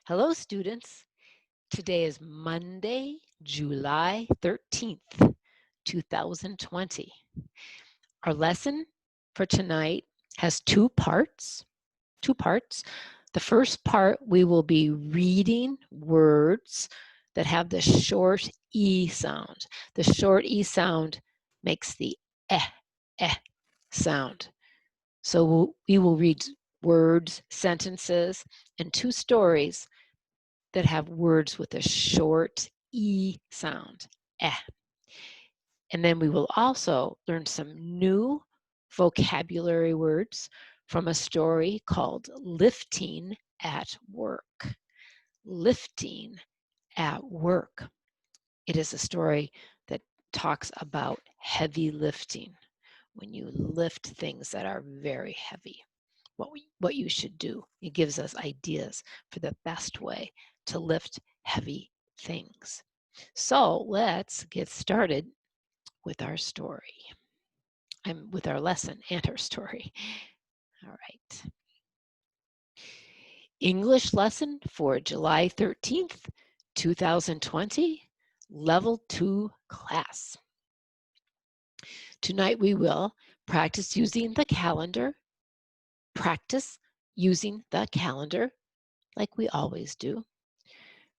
Hello, students. Today is Monday, July 13th, 2020. Our lesson for tonight has two parts. The first part, we will be reading words that have the short E sound. The short E sound makes the eh sound. So we will read words, sentences, and two stories that have words with a short E sound, eh. And then we will also learn some new vocabulary words from a story called Lifting at Work. Lifting at Work. It is a story that talks about heavy lifting, when you lift things that are very heavy. What you should do. It gives us ideas for the best way to lift heavy things. So let's get started with our story. With our lesson and our story. All right. English lesson for July 13th, 2020, Level 2 class. Tonight we will practice using the calendar. Practice using the calendar like we always do.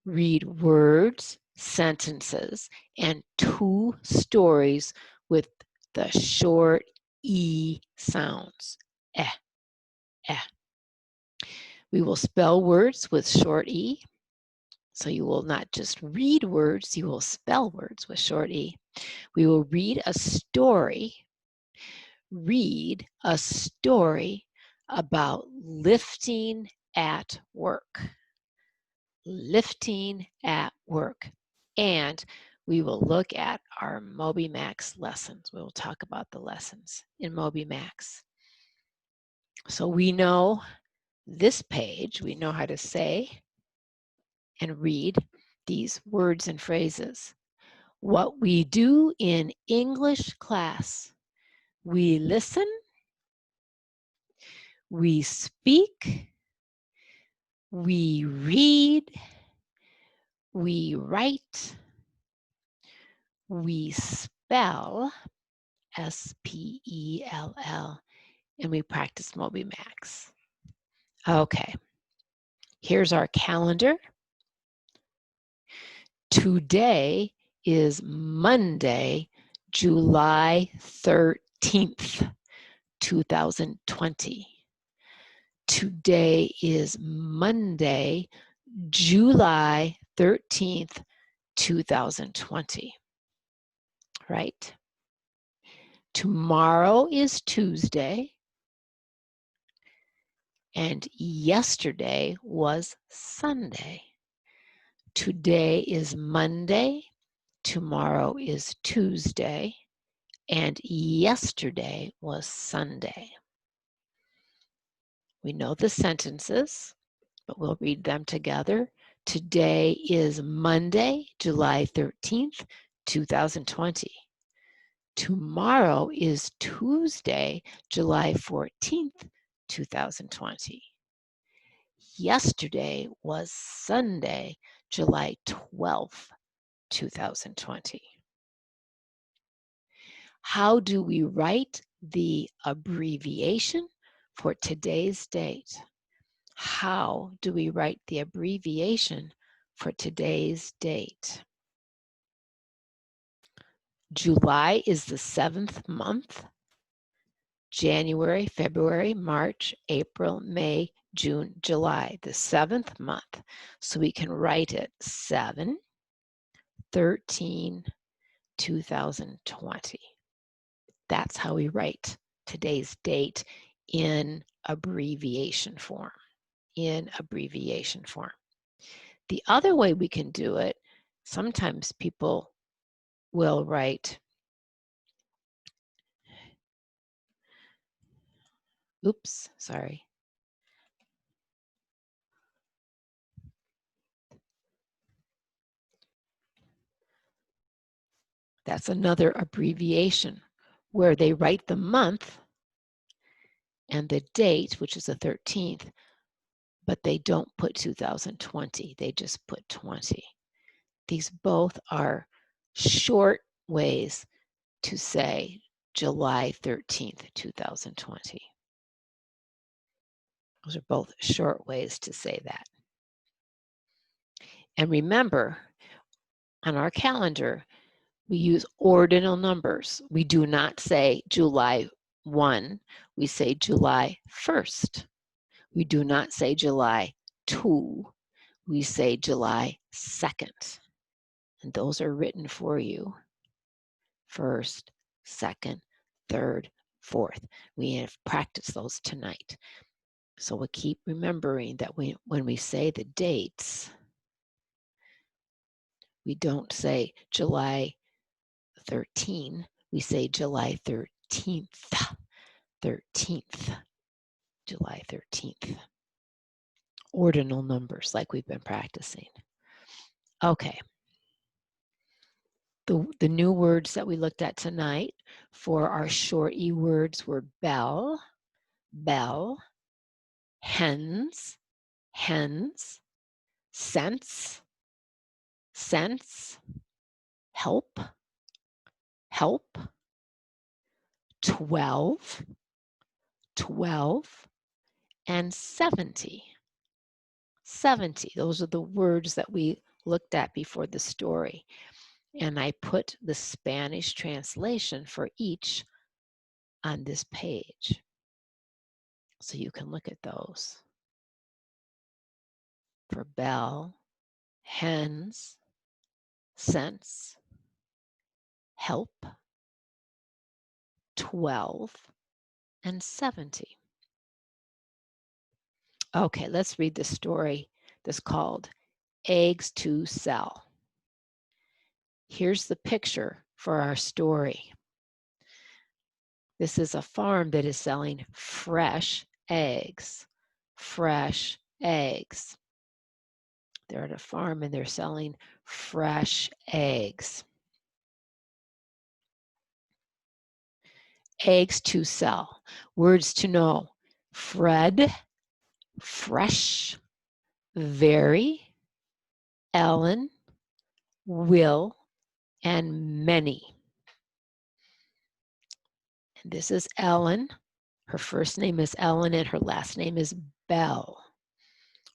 Read words, sentences, and two stories with the short E sounds. Eh, eh. We will spell words with short E. So you will not just read words, you will spell words with short E. We will read a story. Read a story about lifting at work. Lifting at work. And we will look at our MobyMax lessons. We will talk about the lessons in MobyMax. So we know this page, we know how to say and read these words and phrases. What we do in English class, we listen, we speak, we read, we write, we spell, S-P-E-L-L, and we practice MobyMax. Okay, here's our calendar. Today is Monday, July 13th, 2020. Today is Monday, July 13th, 2020. Right? Tomorrow is Tuesday, and yesterday was Sunday. Today is Monday, tomorrow is Tuesday, and yesterday was Sunday. We know the sentences, but we'll read them together. Today is Monday, July 13th, 2020. Tomorrow is Tuesday, July 14th, 2020. Yesterday was Sunday, July 12th, 2020. How do we write the abbreviation for today's date? How do we write the abbreviation for today's date? July is the 7th month. January, February, March, April, May, June, July, the 7th month. So we can write it 7/13/2020. That's how we write today's date in abbreviation form. The other way we can do it, sometimes people will write, oops, sorry. That's another abbreviation where they write the month and the date, which is the 13th, but they don't put 2020. They just put 20. These both are short ways to say July 13th, 2020. Those are both short ways to say that. And remember, on our calendar, we use ordinal numbers. We do not say July 1, we say July 1st. We do not say July 2, we say July 2nd. And those are written for you. First, second, third, fourth. We have practiced those tonight. So we'll keep remembering that when we say the dates, we don't say July 13, we say July 13th, 13th, July 13th. Ordinal numbers like we've been practicing. Okay. The new words that we looked at tonight for our short E words were bell, bell, hens, hens, sense, sense, help, help, 12, 12, and 70. 70, those are the words that we looked at before the story. And I put the Spanish translation for each on this page. So you can look at those. For bell, hens, sense, help, 12, and 70. Okay, let's read the story that's called Eggs to Sell. Here's the picture for our story. This is a farm that is selling fresh eggs. Fresh eggs. They're at a farm and they're selling fresh eggs. Eggs to sell. Words to know. Fred, fresh, very, Ellen, will, and many. And this is Ellen. Her first name is Ellen and her last name is Bell.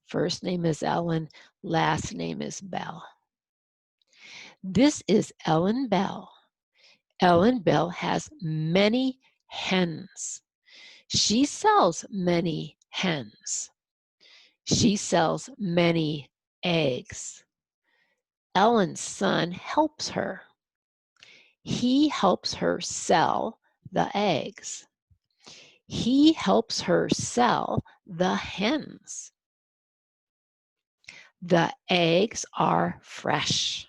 First name is Ellen, last name is Bell. This is Ellen Bell. Ellen Bell has many hens. She sells many hens. She sells many eggs. Ellen's son helps her. He helps her sell the eggs. He helps her sell the hens. The eggs are fresh.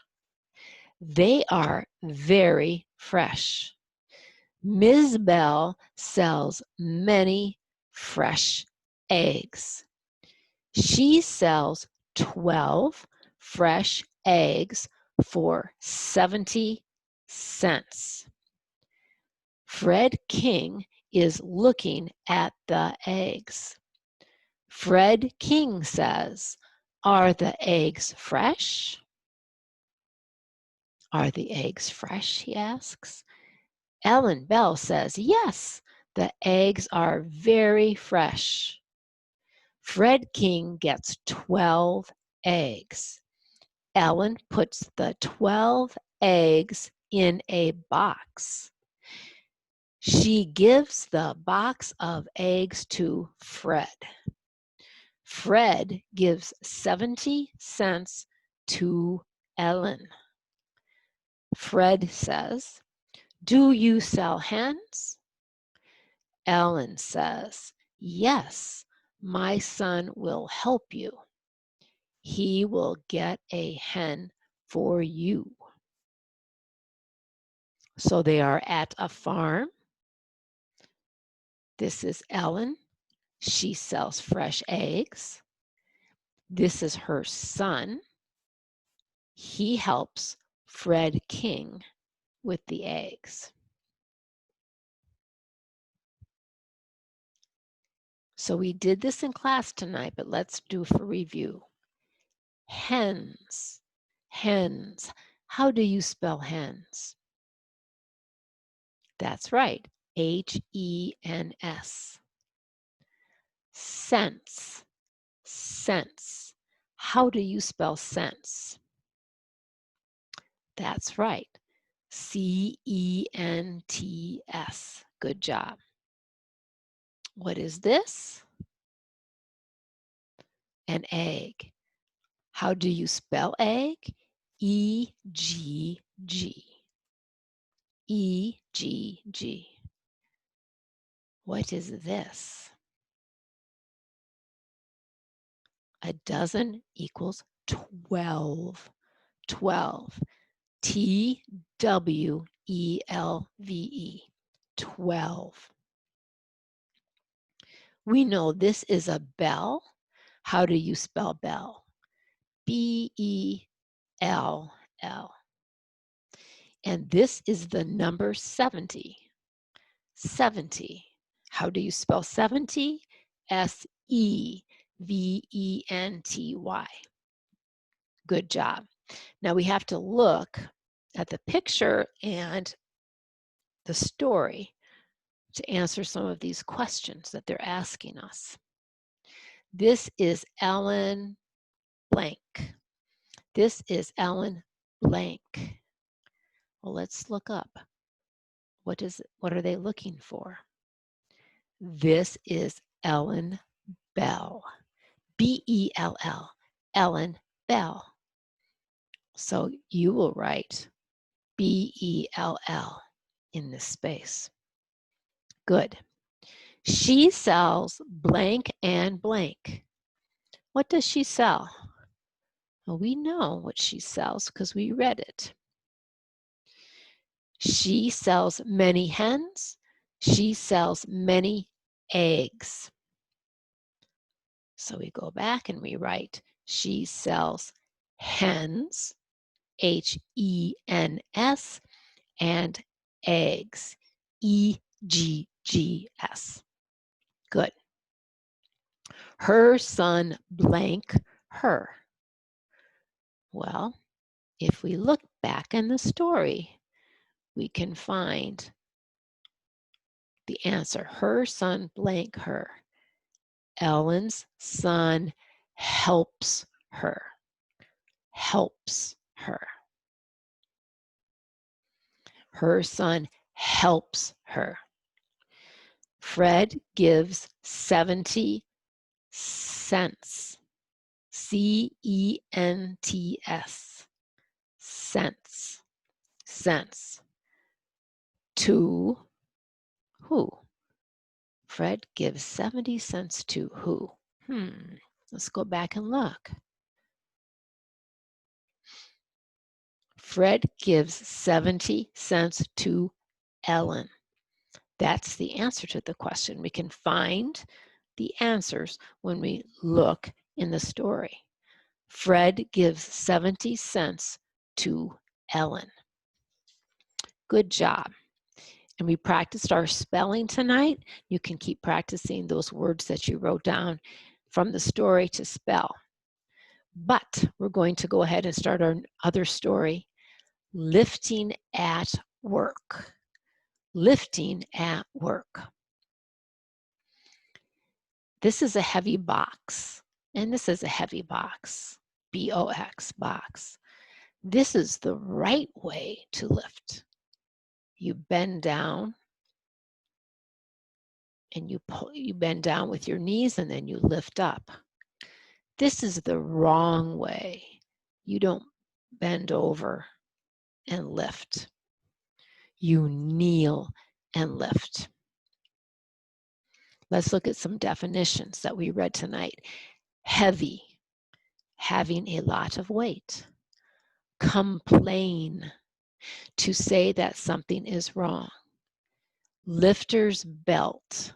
They are very fresh. Ms. Bell sells many fresh eggs. She sells 12 fresh eggs for 70 cents. Fred King is looking at the eggs. Fred King says, "Are the eggs fresh?" "Are the eggs fresh?" he asks. Ellen Bell says, "Yes, the eggs are very fresh." Fred King gets 12 eggs. Ellen puts the 12 eggs in a box. She gives the box of eggs to Fred. Fred gives 70 cents to Ellen. Fred says, "Do you sell hens?" Ellen says, "Yes, my son will help you. He will get a hen for you." So they are at a farm. This is Ellen. She sells fresh eggs. This is her son. He helps Fred King with the eggs. So we did this in class tonight, but let's do for review. Hens, hens. How do you spell hens? That's right, H-E-N-S. Cents, cents. How do you spell cents? That's right, C-E-N-T-S. Good job. What is this? An egg. How do you spell egg? E-G-G. E-G-G. What is this? A dozen equals 12. 12. T-W-E-L-V-E. 12. We know this is a bell. How do you spell bell? B-E-L-L. And this is the number 70. 70. How do you spell 70? S-E-V-E-N-T-Y. Good job. Now we have to look at the picture and the story to answer some of these questions that they're asking us. This is Ellen blank. This is Ellen blank. Well, let's look up. What are they looking for? This is Ellen Bell. B-E-L-L. Ellen Bell. So you will write B-E-L-L in this space. Good. She sells blank and blank. What does she sell? Well, we know what she sells because we read it. She sells many hens. She sells many eggs. So we go back and we write, she sells hens, H-E-N-S, and eggs, E-G-G-S. Good. Her son blank her. Well, if we look back in the story, we can find the answer. Her son blank her. Ellen's son helps her. Helps her. Her son helps her. Fred gives 70 cents. C-E-N-T-S. Cents. Cents. To who? Fred gives 70 cents to who? Let's go back and look. Fred gives 70 cents to Ellen. That's the answer to the question. We can find the answers when we look in the story. Fred gives 70 cents to Ellen. Good job. And we practiced our spelling tonight. You can keep practicing those words that you wrote down from the story to spell. But we're going to go ahead and start our other story, lifting at work. Lifting at work. This is a heavy box, and this is a heavy box, B-O-X, box. This is the right way to lift. You bend down, and you bend down with your knees, and then you lift up. This is the wrong way. You don't bend over and lift. You kneel and lift. Let's look at some definitions that we read tonight. Heavy, having a lot of weight. Complain, to say that something is wrong. Lifter's belt,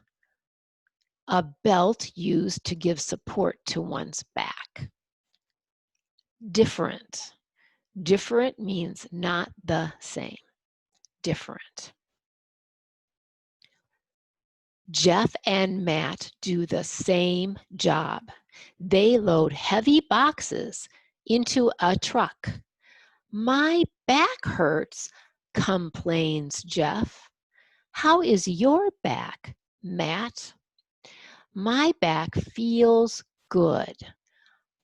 a belt used to give support to one's back. Different, different means not the same. Different. Jeff and Matt do the same job. They load heavy boxes into a truck. My back hurts, complains Jeff. How is your back, Matt? My back feels good.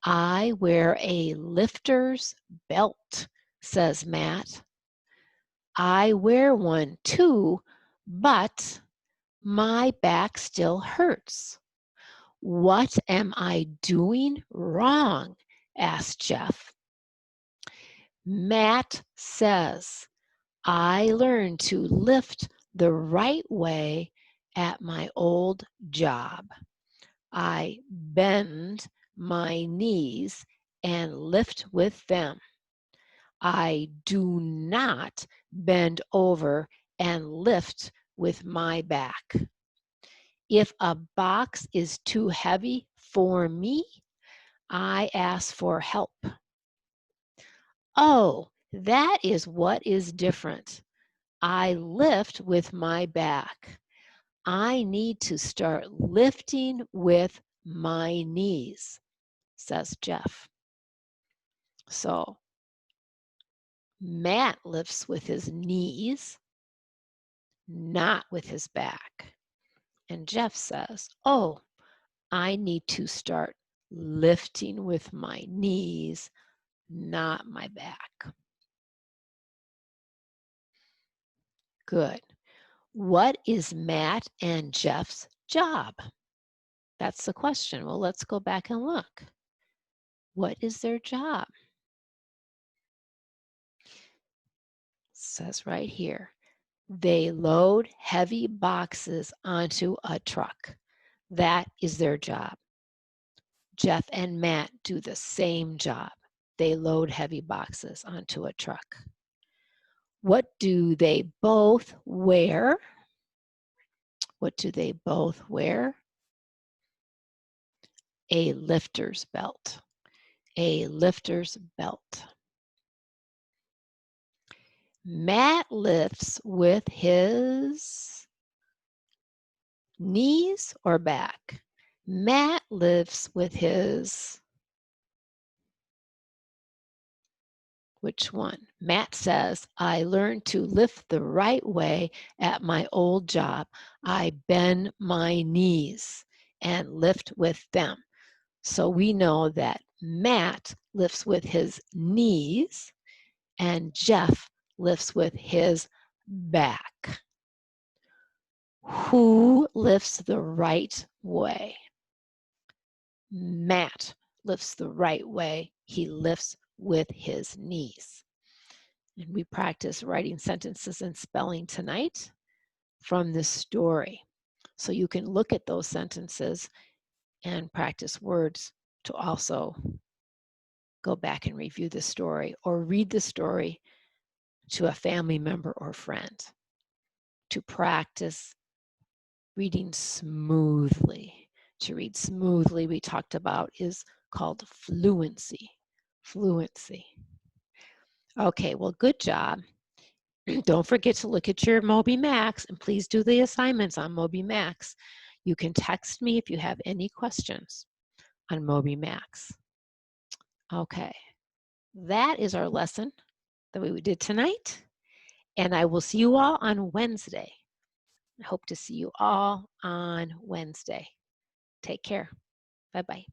I wear a lifter's belt, says Matt. I wear one too, but my back still hurts. What am I doing wrong? Asked Jeff. Matt says, I learned to lift the right way at my old job. I bend my knees and lift with them. I do not bend over and lift with my back. If a box is too heavy for me, I ask for help. Oh, that is what is different. I lift with my back. I need to start lifting with my knees, says Jeff. So Matt lifts with his knees, not with his back. And Jeff says, oh, I need to start lifting with my knees, not my back. Good. What is Matt and Jeff's job? That's the question. Well, let's go back and look. What is their job? It says right here, they load heavy boxes onto a truck. That is their job. Jeff and Matt do the same job. They load heavy boxes onto a truck. What do they both wear? What do they both wear? A lifter's belt. A lifter's belt. Matt lifts with his knees or back? Matt lifts with his, which one? Matt says, I learned to lift the right way at my old job. I bend my knees and lift with them. So we know that Matt lifts with his knees and Jeff lifts with his back. Who lifts the right way? Matt lifts the right way. He lifts with his knees. And we practice writing sentences and spelling tonight from this story. So you can look at those sentences and practice words to also go back and review the story or read the story to a family member or friend to practice reading smoothly. To read smoothly, we talked about, is called fluency. Fluency. Okay, well, good job. Don't forget to look at your Moby Max and please do the assignments on Moby Max. You can text me if you have any questions on Moby Max. Okay, that is our lesson that we did tonight. And I will see you all on Wednesday. I hope to see you all on Wednesday. Take care. Bye-bye.